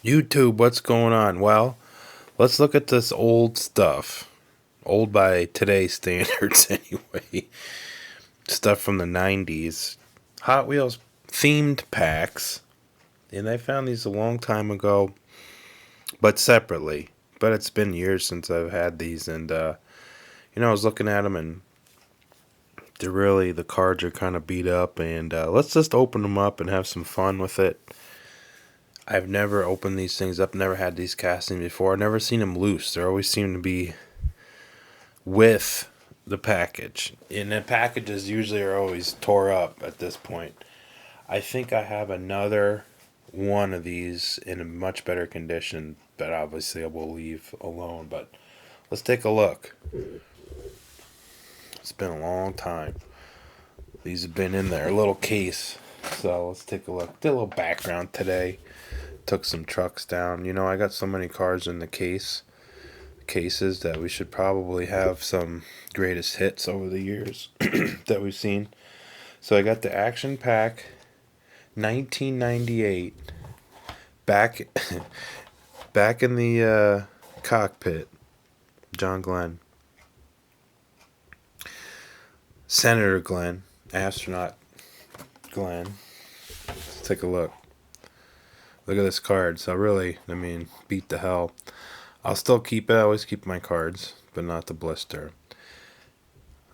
YouTube, what's going on? Well, let's look at this old stuff. Old by today's standards, anyway. Stuff from the 90s. Hot Wheels themed packs. And I found these a long time ago, but separately. But it's been years since I've had these, and, I was looking at them, and the cards are kind of beat up, and let's just open them up and have some fun with it. I've never opened these things up, never had these castings before, never seen them loose. They always seem to be with the package. And the packages usually are always tore up at this point. I think I have another one of these in a much better condition, but obviously I will leave alone. But let's take a look. It's been a long time. These have been in their little case. So let's take a look. Did a little background today. Took some trucks down. I got so many cars in the cases that we should probably have some greatest hits over the years that we've seen. So I got the Action Pack 1998 back back in the cockpit. John Glen. Senator Glen, astronaut Glen. Let's take a look. Look at this card. So really, beat the hell. I'll still keep it. I always keep my cards, but not the blister.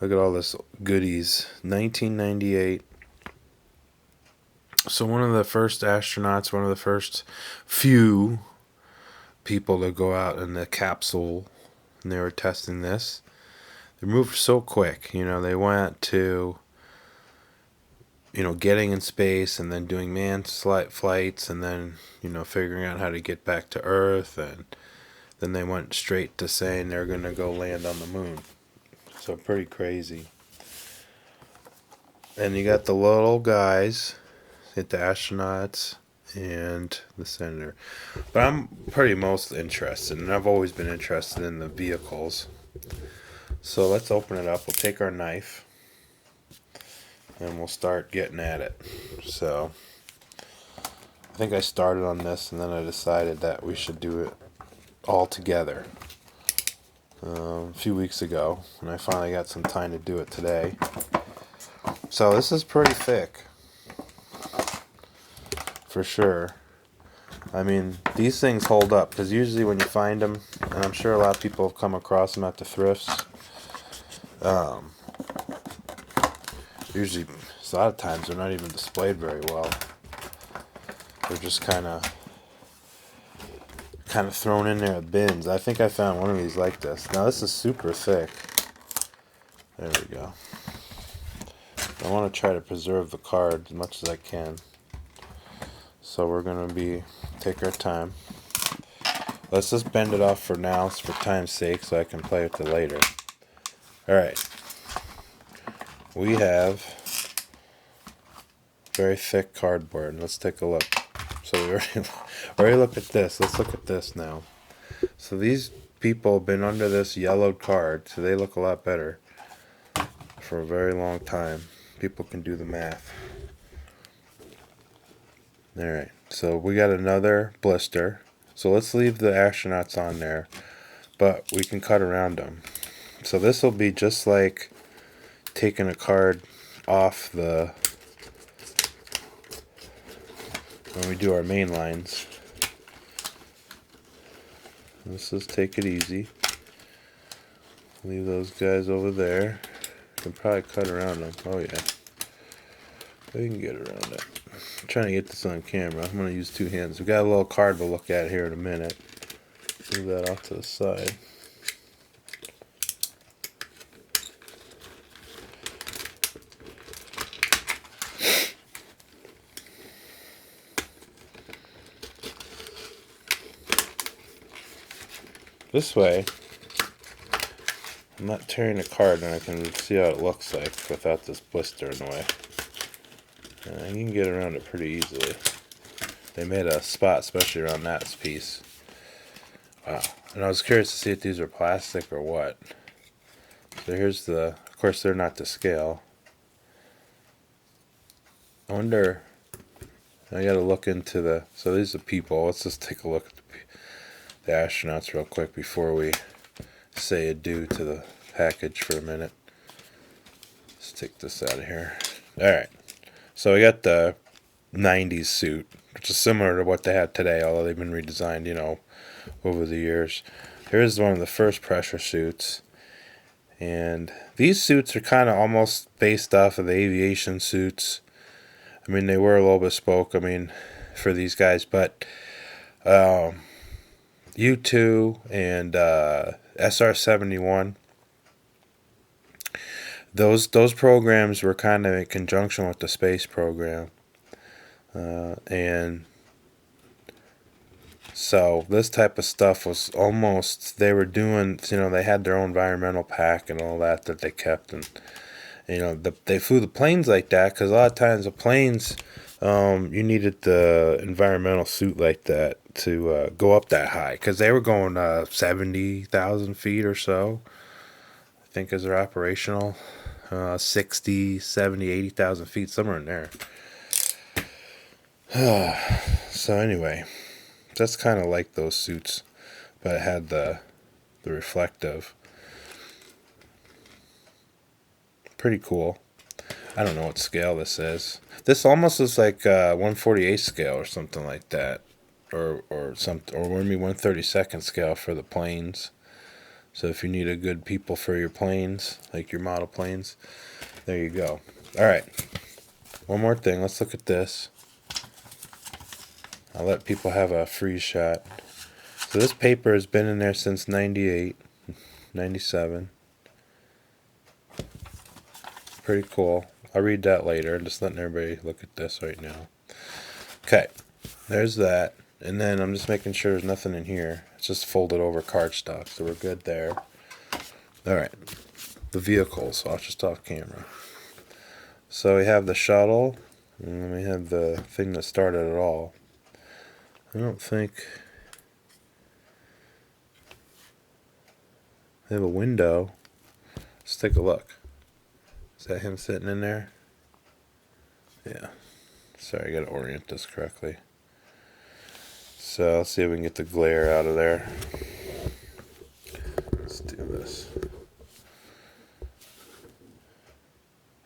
Look at all this goodies. 1998. So one of the first astronauts, one of the first few people to go out in the capsule, and they were testing this. They moved so quick. They went to getting in space and then doing manned flights and then, figuring out how to get back to Earth. And then they went straight to saying they're going to go land on the moon. So pretty crazy. And you got the little guys, the astronauts and the senator. But I'm pretty most interested, and I've always been interested in the vehicles. So let's open it up. We'll take our knife and we'll start getting at it. So I think I started on this and then I decided that we should do it all together a few weeks ago, and I finally got some time to do it today. So this is pretty thick for sure. These things hold up because usually when you find them, and I'm sure a lot of people have come across them at the thrifts, usually a lot of times they're not even displayed very well. They're just kind of thrown in there at bins. I think I found one of these like this. Now this is super thick. There we go. I want to try to preserve the card as much as I can. So we're going to take our time. Let's just bend it off for now, for time's sake, so I can play with it later. Alright. We have very thick cardboard. Let's take a look. So we already looked at this. Let's look at this now. So these people have been under this yellowed card, so they look a lot better for a very long time. People can do the math. Alright, so we got another blister. So let's leave the astronauts on there, but we can cut around them. So this will be just like taking a card off when we do our main lines. Let's just take it easy. Leave those guys over there. Can probably cut around them. Oh yeah, we can get around it. I'm trying to get this on camera. I'm going to use two hands. We've got a little card we'll look at here in a minute. Move that off to the side. This way, I'm not tearing the card and I can see how it looks like without this blister in the way. And you can get around it pretty easily. They made a spot especially around that piece. Wow. And I was curious to see if these are plastic or what. So here's of course they're not to scale. I wonder I gotta look into the... So these are people. Let's just take a look at the astronauts real quick before we say adieu to the package for a minute. Let's take this out of here. Alright. So we got the 90s suit, which is similar to what they have today, although they've been redesigned, you know, over the years. Here's one of the first pressure suits. And these suits are kind of almost based off of the aviation suits. I mean, they were a little bespoke, I mean, for these guys, but U2 and SR-71, those programs were kind of in conjunction with the space program. And so this type of stuff was almost, they were doing, you know, they had their own environmental pack and all that they kept. And, you know, they flew the planes like that because a lot of times the planes, you needed the environmental suit like that to go up that high because they were going 70,000 feet or so, I think, as they're operational. 60, 70, 80,000 feet, somewhere in there. So anyway, that's kind of like those suits, but it had the reflective. Pretty cool. I don't know what scale this is. This almost is like 1/48 scale or something like that, or maybe 1/32 scale for the planes. So if you need a good people for your planes, like your model planes, there you go. All right. One more thing. Let's look at this. I'll let people have a freeze shot. So this paper has been in there since 98, 97. Pretty cool. I'll read that later. I'm just letting everybody look at this right now. Okay. There's that. And then I'm just making sure there's nothing in here. It's just folded over cardstock, so we're good there. Alright. The vehicles. I'll just off camera. So we have the shuttle. And then we have the thing that started it all. I don't think... They have a window. Let's take a look. Is that him sitting in there? Yeah. Sorry, I gotta orient this correctly. So let's see if we can get the glare out of there. Let's do this.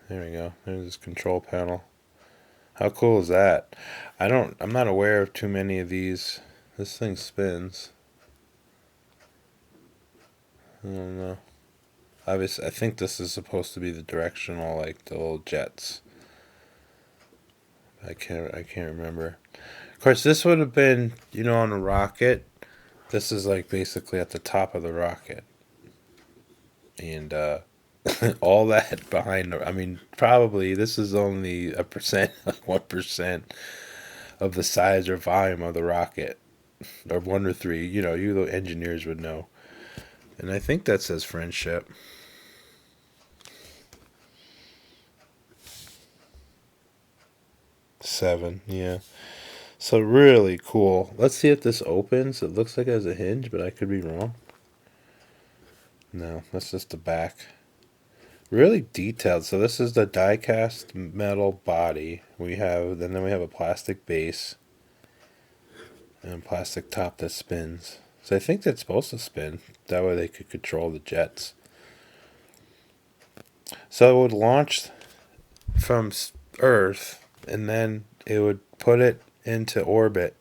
There we go. There's this control panel. How cool is that? I'm not aware of too many of these. This thing spins. I don't know. Obviously, I think this is supposed to be the directional, like the little jets. I can't remember. Of course, this would have been, you know, on a rocket. This is like basically at the top of the rocket. And all that behind, I mean, probably this is only a percent, 1% of the size or volume of the rocket. Or 1 or 3, you know, you the engineers would know. And I think that says friendship. Seven, yeah. So really cool. Let's see if this opens. It looks like it has a hinge, but I could be wrong. No, that's just the back. Really detailed. So this is the die-cast metal body. Then we have a plastic base and a plastic top that spins. So I think that's supposed to spin. That way they could control the jets. So it would launch from Earth, and then it would put it into orbit,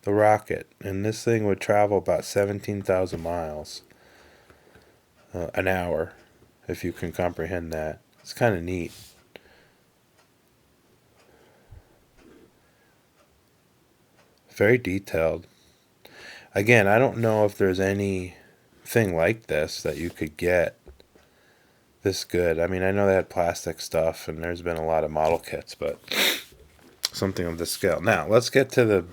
the rocket. And this thing would travel about 17,000 miles an hour, if you can comprehend that. It's kind of neat. Very detailed. Again, I don't know if there's anything like this that you could get this good. I mean, I know they had plastic stuff, and there's been a lot of model kits, but something of this scale. Now, let's get to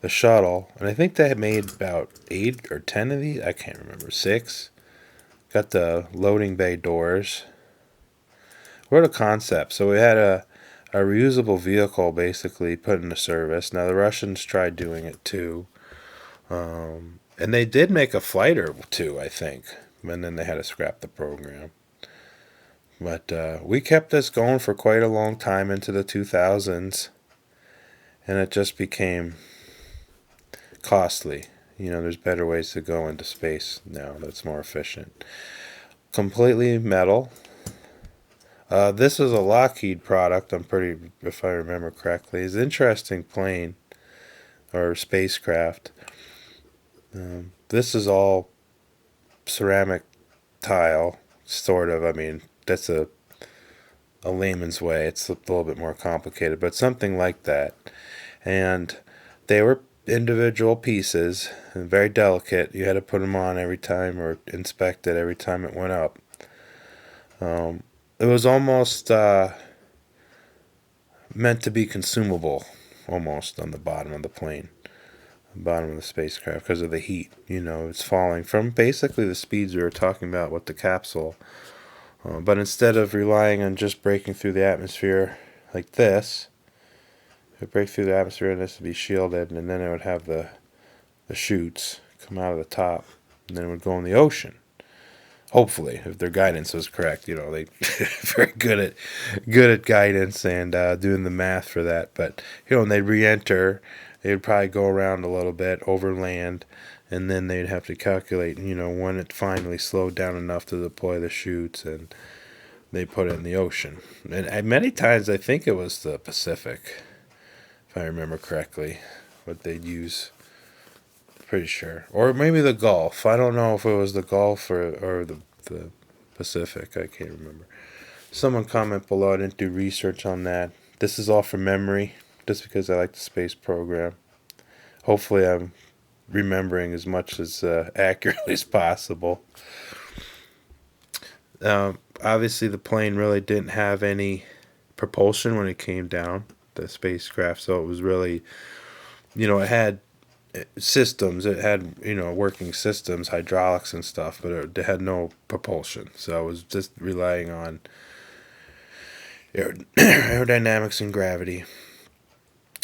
the shuttle, and I think they had made about 8 or 10 of these. I can't remember. 6. Got the loading bay doors. What a concept. So we had a reusable vehicle basically put into service. Now the Russians tried doing it too. And they did make a flight or two, I think. And then they had to scrap the program. But we kept this going for quite a long time into the 2000s. and it just became costly. There's better ways to go into space now that's more efficient. Completely metal. This is a Lockheed product, if I remember correctly. It's an interesting plane or spacecraft. This is all ceramic tile, sort of. I mean, that's a layman's way. It's a little bit more complicated, but something like that. And they were individual pieces and very delicate. You had to put them on every time or inspect it every time it went up. It was almost meant to be consumable, almost, on the bottom of the plane, the bottom of the spacecraft, because of the heat. It's falling from basically the speeds we were talking about with the capsule. But instead of relying on just breaking through the atmosphere like this, it would break through the atmosphere and this would be shielded, and then it would have the chutes come out of the top, and then it would go in the ocean. Hopefully, if their guidance was correct, they very good at guidance and doing the math for that. But when they'd re-enter, they'd probably go around a little bit over land, and then they'd have to calculate, when it finally slowed down enough to deploy the chutes, and they put it in the ocean. And many times, I think it was the Pacific, if I remember correctly, what they'd use. Pretty sure. Or maybe the Gulf. I don't know if it was the Gulf or the Pacific. I can't remember. Someone comment below. I didn't do research on that. This is all from memory, just because I like the space program. Hopefully I'm remembering as much as accurately as possible. Obviously the plane really didn't have any propulsion when it came down, the spacecraft, so it was really, it had systems. It had, working systems, hydraulics and stuff, but it had no propulsion. So it was just relying on aerodynamics and gravity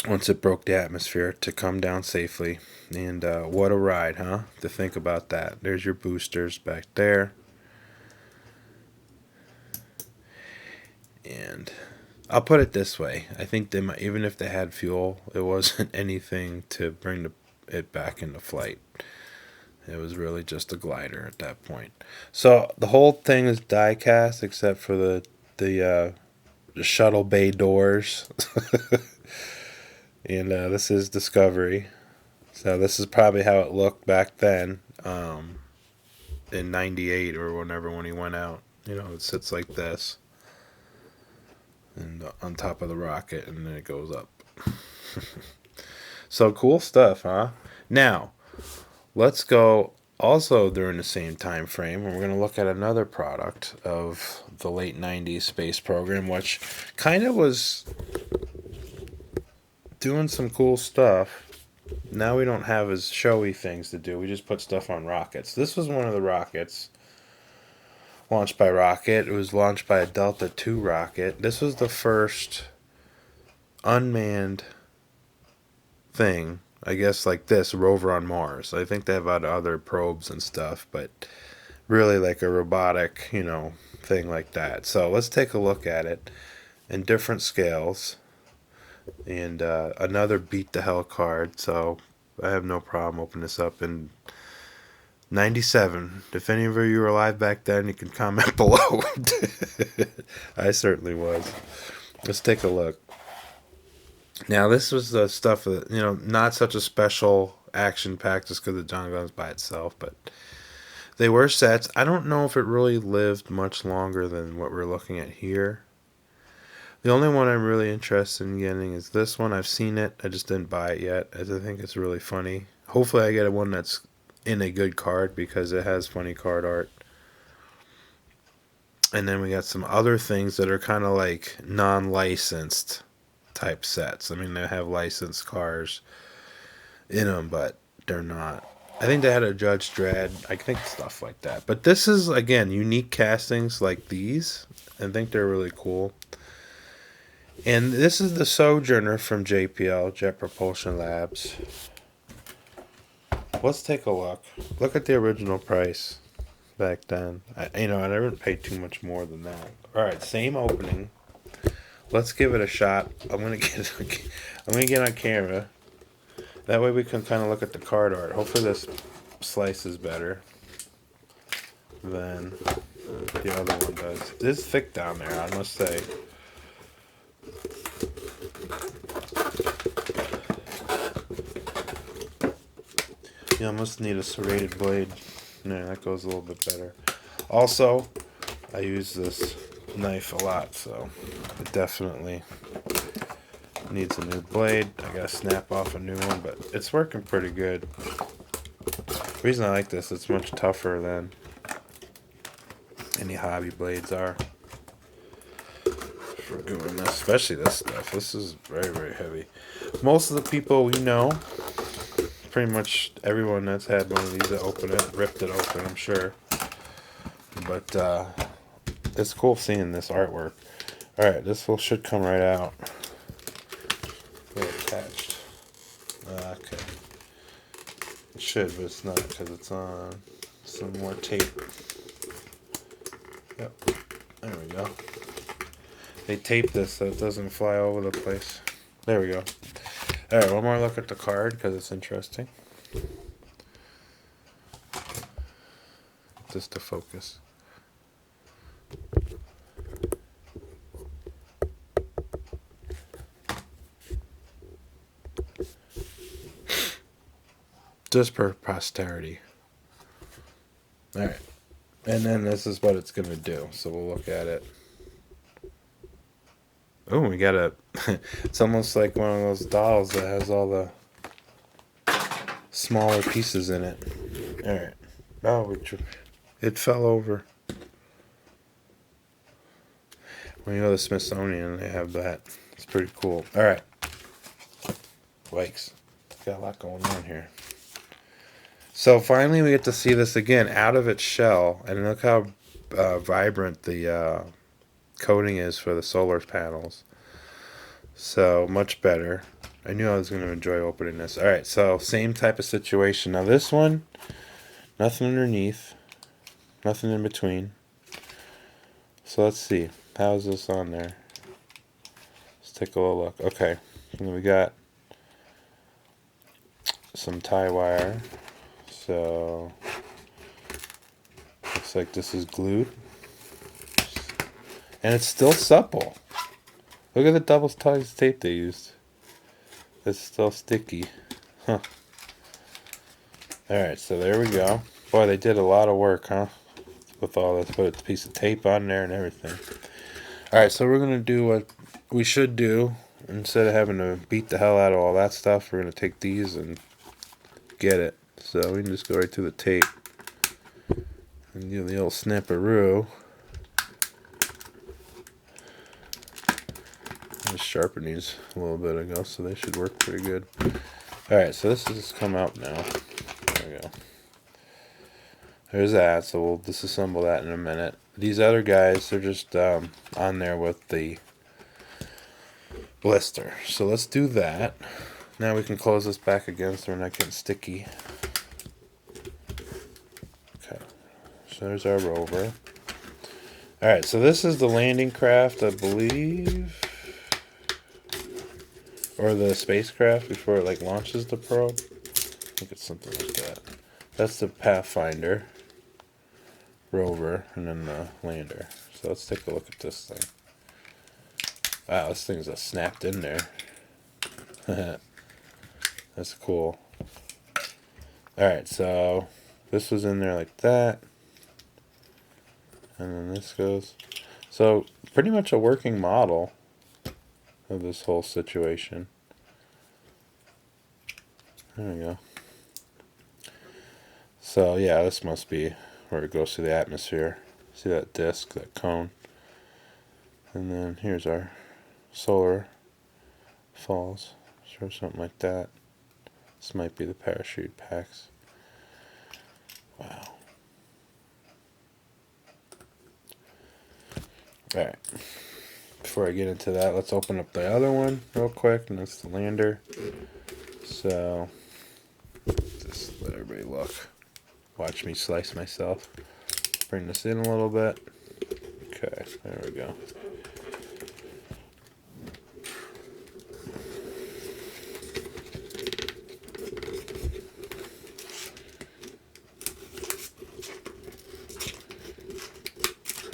once it broke the atmosphere to come down safely. And what a ride, huh? To think about that. There's your boosters back there. And I'll put it this way. I think they might, even if they had fuel, it wasn't anything to bring it back into flight. It was really just a glider at that point. So the whole thing is die-cast except for the shuttle bay doors. And this is Discovery. So this is probably how it looked back then, in 98 or whenever when he went out. It sits like this. And on top of the rocket, and then it goes up. So cool stuff, huh? Now, let's go also during the same time frame, and we're going to look at another product of the late 90s space program, which kind of was doing some cool stuff. Now we don't have as showy things to do. We just put stuff on rockets. This was one of the rockets launched by Rocket. It was launched by a Delta II rocket. This was the first unmanned thing, I guess, like this, rover on Mars. I think they have other probes and stuff, but really like a robotic, thing like that. So let's take a look at it in different scales. And another beat the hell card, so I have no problem opening this up. And 97. If any of you were alive back then, you can comment below. I certainly was. Let's take a look. Now, this was the stuff that, not such a special action pack just because the John Gunn's by itself, but they were sets. I don't know if it really lived much longer than what we're looking at here. The only one I'm really interested in getting is this one. I've seen it. I just didn't buy it yet, as I think it's really funny. Hopefully I get one that's in a good card because it has funny card art. And then we got some other things that are kind of like non-licensed type sets. I mean, they have licensed cars in them, but they're not. I think they had a Judge Dredd. I think stuff like that. But this is, again, unique castings like these. I think they're really cool. And this is the Sojourner from JPL, Jet Propulsion Labs. Let's take a look. Look at the original price back then. I didn't pay too much more than that. All right, same opening. let's give it a shot. I'm gonna get on camera. That way we can kind of look at the card art. Hopefully this slice is better than the other one does. It is thick down there, I must say. You almost need a serrated blade. Yeah, that goes a little bit better. Also, I use this knife a lot, so it definitely needs a new blade. I gotta snap off a new one, but it's working pretty good. The reason I like this, it's much tougher than any hobby blades are for doing this, especially this stuff. This is very, very heavy. Most of the people we know, pretty much everyone that's had one of these that opened it, ripped it open, I'm sure. But it's cool seeing this artwork. Alright, this should come right out. Attached. Okay. It should, but it's not because it's on some more tape. Yep. There we go. They tape this so it doesn't fly all over the place. There we go. Alright, one more look at the card because it's interesting. Just to focus. Just for posterity. Alright. And then this is what it's going to do. So we'll look at it. Oh, we got a... It's almost like one of those dolls that has all the smaller pieces in it. Alright. Oh, it fell over. When you go to the Smithsonian, they have that. It's pretty cool. Alright. Yikes. Got a lot going on here. So finally we get to see this again out of its shell. And look how vibrant the coating is for the solar panels. So much better. I knew I was going to enjoy opening this. Alright, so same type of situation. Now this one, nothing underneath. Nothing in between. So let's see. How's this on there? Let's take a little look. Okay. And we got some tie wire. So looks like this is glued. And it's still supple. Look at the double size tape they used. It's still sticky. Huh. Alright, so there we go. Boy, they did a lot of work, huh? With all this. Put a piece of tape on there and everything. Alright, so we're going to do what we should do. Instead of having to beat the hell out of all that stuff, we're going to take these and get it. So we can just go right through the tape. And do the old snapperoo. I just sharpened these a little bit ago, so they should work pretty good. Alright, so this has come out now. There we go. There's that, so we'll disassemble that in a minute. These other guys, they're just on there with the blister. So let's do that. Now we can close this back again so we're not getting sticky. Okay, so there's our rover. Alright, so this is the landing craft, I believe. Or the spacecraft before it like launches the probe. I think it's something like that. That's the Pathfinder rover and then the lander. So let's take a look at this thing. Wow, this thing's snapped in there. That's cool. Alright, so this was in there like that. And then this goes. So pretty much a working model of this whole situation. There we go. So yeah, this must be where it goes through the atmosphere. See that disc, that cone? And then here's our solar falls. Or something like that. This might be the parachute packs. Wow. Alright. Before I get into that, let's open up the other one real quick, and that's the lander. So, just let everybody look. Watch me slice myself. Bring this in a little bit. Okay, there we go.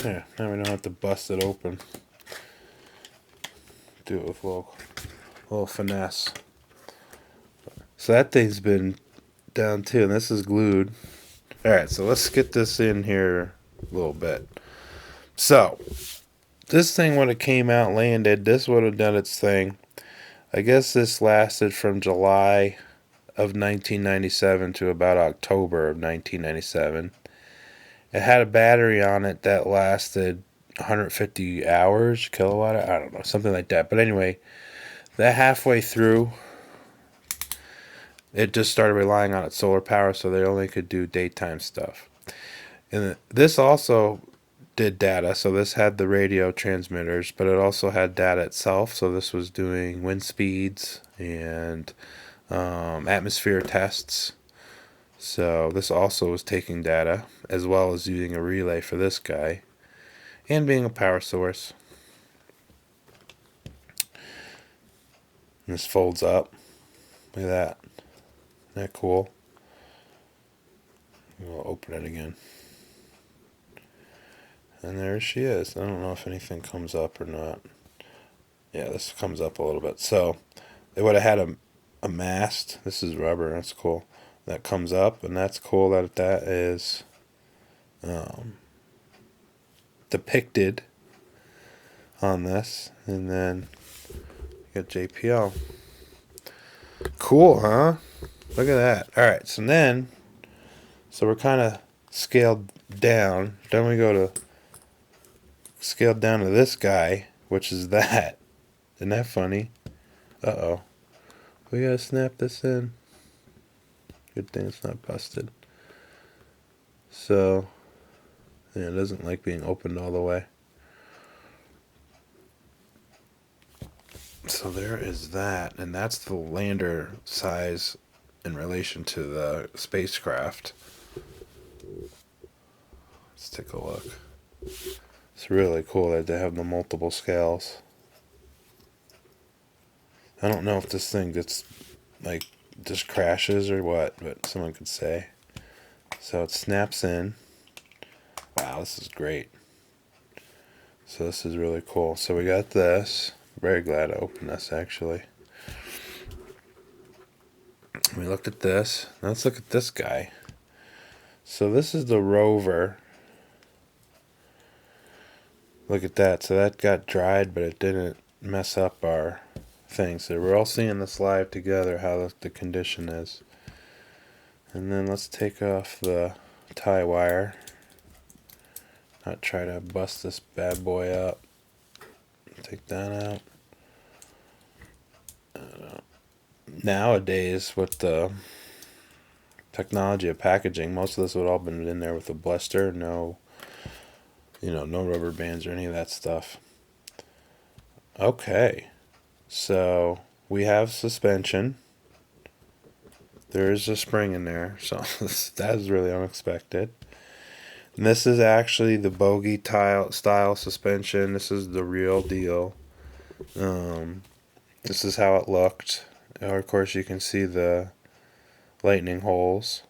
Yeah, now we don't have to bust it open. Do it with a little finesse. So that thing's been down too, and this is glued. Alright, so let's get this in here a little bit. So, this thing when it came out, landed, this would have done its thing. I guess this lasted from July of 1997 to about October of 1997. It had a battery on it that lasted 150 hours, kilowatt, I don't know, something like that. But anyway, that halfway through, it just started relying on its solar power, so they only could do daytime stuff. And this also did data, so this had the radio transmitters, but it also had data itself, so this was doing wind speeds and atmosphere tests. So this also was taking data, as well as using a relay for this guy, and being a power source. And this folds up. Look at that. Isn't that cool? We'll open it again. And there she is. I don't know if anything comes up or not. Yeah, this comes up a little bit. So they would have had a mast. This is rubber. That's cool. That comes up, and that's cool that is depicted on this. And then you got JPL. Cool, huh? Look at that. All right, so we're kind of scaled down. Then we go to scaled down to this guy, which is that. Isn't that funny? Uh-oh. We gotta snap this in. Good thing it's not busted. So, yeah, it doesn't like being opened all the way. So there is that, and that's the lander size in relation to the spacecraft. Let's take a look. It's really cool that they have the multiple scales. I don't know if this thing gets, like, just crashes or what, but someone could say. So it snaps in. Wow, this is great. So this is really cool. So we got this. Very glad I opened this, actually. We looked at this. Now let's look at this guy. So this is the Rover. Look at that. So that got dried, but it didn't mess up our thing. So we're all seeing this live together, how the condition is. And then let's take off the tie wire. Not try to bust this bad boy up. Take that out. Nowadays, with the technology of packaging, most of this would all been in there with a blister. No, no rubber bands or any of that stuff. Okay, so we have suspension. There is a spring in there, so that is really unexpected. And this is actually the bogey style suspension. This is the real deal. This is how it looked. Of course, you can see the lightning holes.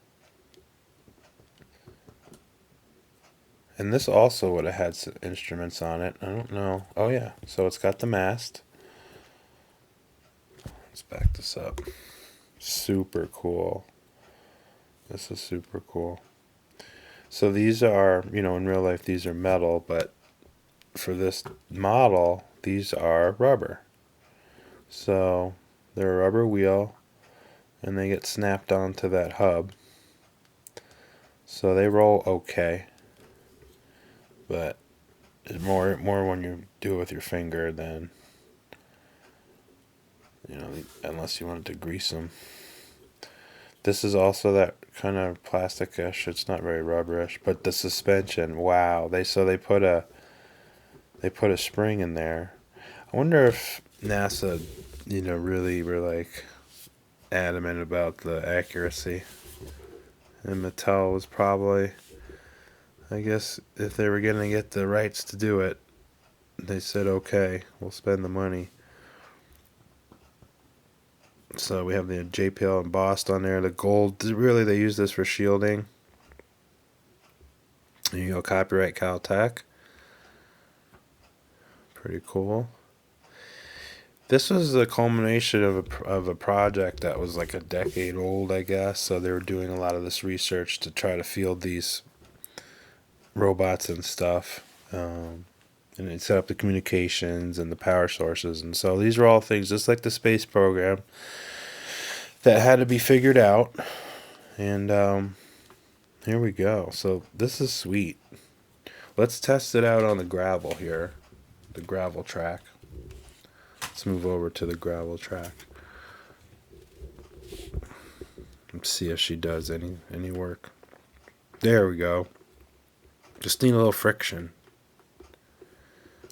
And this also would have had some instruments on it. I don't know. Oh, yeah. So it's got the mast. Let's back this up. Super cool. This is super cool. So these are, in real life, these are metal, but for this model, these are rubber. So they're a rubber wheel, and they get snapped onto that hub. So they roll okay, but it's more when you do it with your finger than, unless you wanted to grease them. This is also that kind of plasticish. It's not very rubberish, but the suspension, wow. They put a spring in there. I wonder if NASA, really were like adamant about the accuracy. And Mattel was probably, I guess, if they were going to get the rights to do it, they said, okay, we'll spend the money. So we have the JPL embossed on there. The gold, really, they use this for shielding. There you go, copyright Caltech. Pretty cool. This was the culmination of a project that was like a decade old, I guess. So they were doing a lot of this research to try to field these robots and stuff. And it set up the communications and the power sources. And so these are all things just like the space program that had to be figured out. And here we go. So this is sweet. Let's test it out on the gravel here. The gravel track. Let's move over to the gravel track. Let's see if she does any work. There we go. Just need a little friction.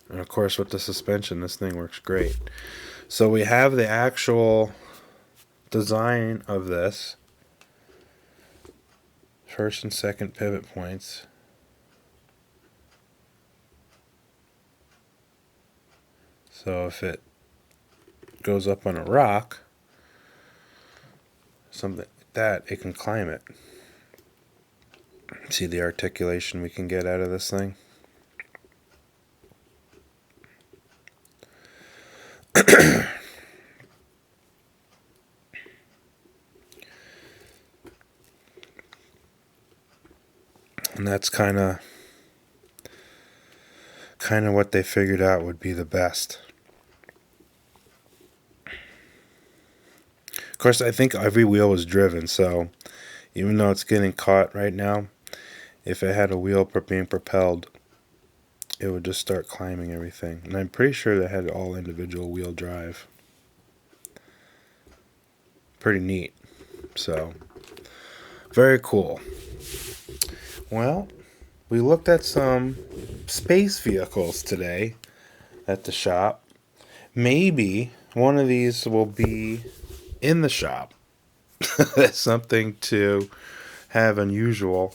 And of course with the suspension, this thing works great. So we have the actual design of this. First and second pivot points. So if it goes up on a rock, something like that, it can climb it. See the articulation we can get out of this thing? And that's kind of what they figured out would be the best. Of course, I think every wheel was driven, so even though it's getting caught right now, if it had a wheel being propelled, it would just start climbing everything. And I'm pretty sure they had all individual wheel drive. Pretty neat. So, very cool. Well, we looked at some space vehicles today at the shop. Maybe one of these will be in the shop. That's something to have unusual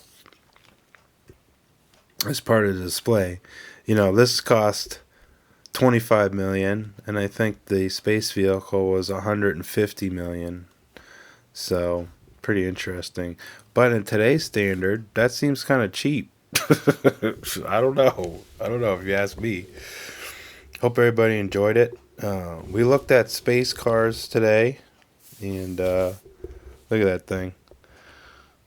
as part of the display. You know, this cost $25 million, and I think the space vehicle was $150 million. So, pretty interesting. But in today's standard, that seems kind of cheap. I don't know if you ask me. Hope everybody enjoyed it. We looked at space cars today, and look at that thing.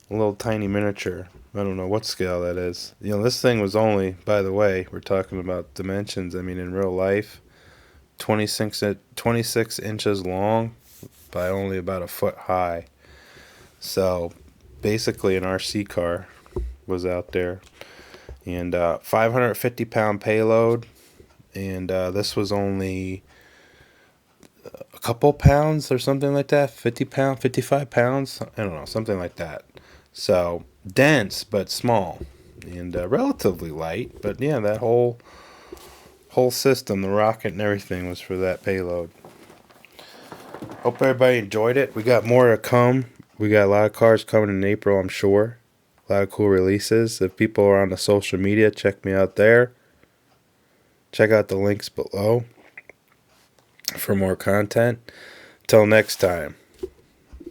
A little tiny miniature. I don't know what scale that is. You know, this thing was only, by the way, we're talking about dimensions. I mean, in real life, 26 inches long by only about a foot high. So, basically an RC car was out there. And 550-pound payload. And this was only a couple pounds or something like that. 50 pounds, 55 pounds. I don't know, something like that. So, dense but small. And relatively light. But yeah, that whole system, the rocket and everything was for that payload. Hope everybody enjoyed it. We got more to come. We got a lot of cars coming in April, I'm sure. A lot of cool releases. If people are on the social media, check me out there. Check out the links below for more content. Till next time.